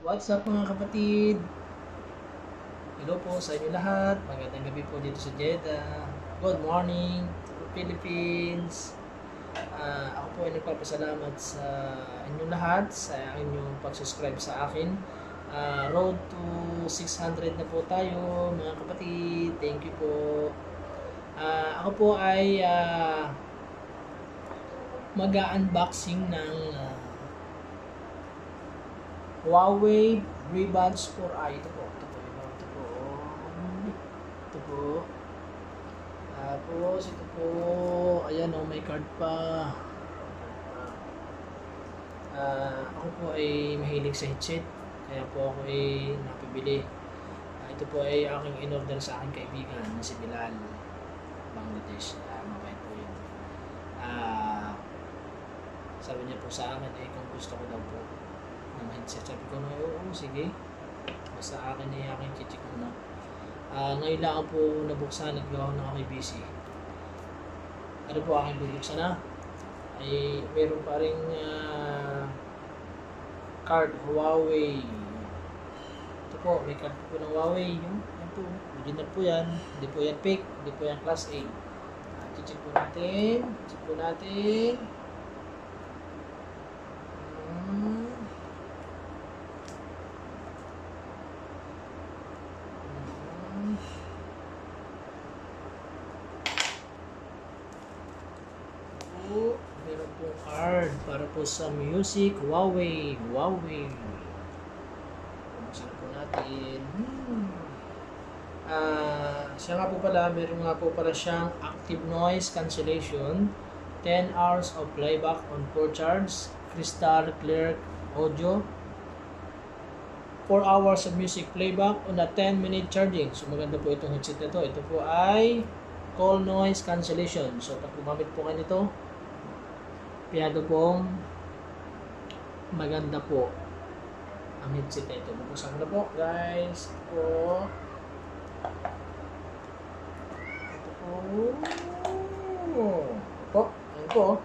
What's up mga kapatid? Hello po sa inyo lahat. Magandang gabi po dito sa Jeddah. Good morning to the Philippines. Ako po ay nagpapasalamat sa inyong lahat sa inyong pag-subscribe sa akin. Road to 600 na po tayo mga kapatid. Thank you po. Ako po ay mag-unboxing ng Huawei Rebuds 4i. Ito po. Tapos ito po, ayan may card pa. Ako po ay mahilig sa headset, kaya po ako ay napibili. Ito po ay aking in-order sa aking kaibigan na si Bilal, Bangladesh. Mabait po yun. Sabi niya po sa akin kung gusto ko daw po ng headset. Sabi ko na, oo, sige. Basta akin ay aking chichik muna. Ngayon lang po nabuksan at gawa na ako'y busy. Ano po aking bubuksan na? Ay meron pa rin card Huawei. Ito po, may card po ng Huawei. Yan po, original po yan. Hindi po yan fake, hindi po yan class A. Check po natin. Check po natin. Meron po card para po sa music Huawei. Buksan po natin. Siya nga po pala, meron nga po pala siyang active noise cancellation, 10 hours of playback on 4 charge, crystal clear audio, 4 hours of music playback on a 10-minute charging. So maganda po itong headset na ito. Ito po ay call noise cancellation. So pag gumamit po kayo nito, piyado pong maganda po ang headset na ito. Bubuksan ko na po guys. Ito po. Ayan po.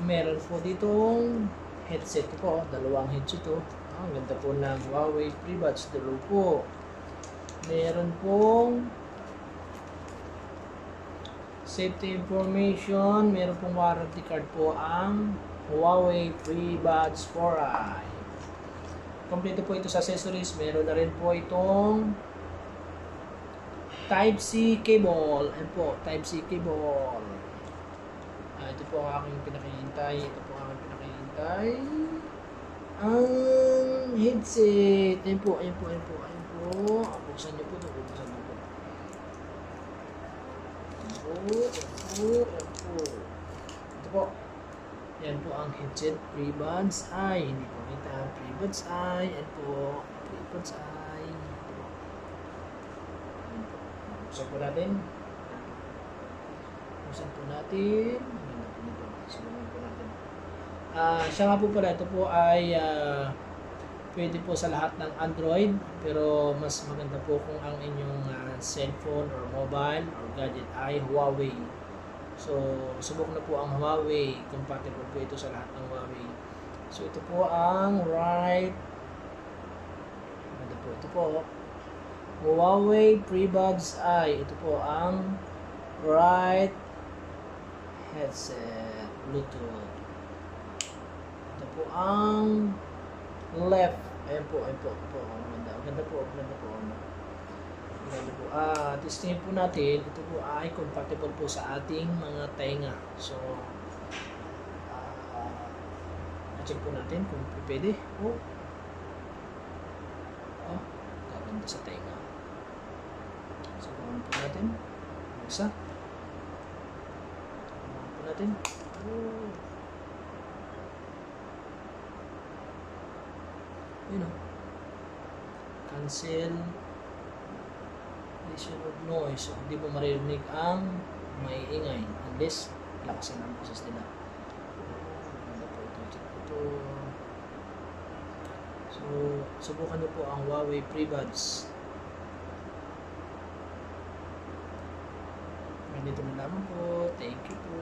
Meron po ditong headset po. Dalawang headset to. Ang ganda po ng Huawei FreeBuds. Dalawa po. Meron pong safety information. Meron pong warranty card po ang Huawei FreeBuds 4i. Kompleto po ito sa accessories. Meron na rin po itong Type-C cable. Ayan po, Type-C cable. Ito po ang aking pinakihintay. Ang headset. Ayan po. Buksan niyo po ito. Ito po. Yan po ang headset FreeBuds i. Hindi po kita FreeBuds i. Yan po. FreeBuds i. Buksan po natin. Siya nga po pala, ito po ay pwede po sa lahat ng Android, pero mas maganda po kung ang inyong cellphone or mobile or gadget ay Huawei. So, subok na po ang Huawei. Compatible po ito sa lahat ng Huawei. So, ito po ang ito po Huawei FreeBuds i. Ito po ang right headset Bluetooth. Ito po ang left. Ayan po. Maganda po. Testingin po natin. Ito po ay compatible po sa ating mga tenga. So, check po natin kung pwede. Gaganda sa tenga. So, gawin po natin. Isa. Gawin po natin. Cancel of noise. So, hindi po maririnig ang maiingay unless lakasan ang boses nila. So, subukan niyo po ang Huawei FreeBuds. Ganito na naman po. Thank you po.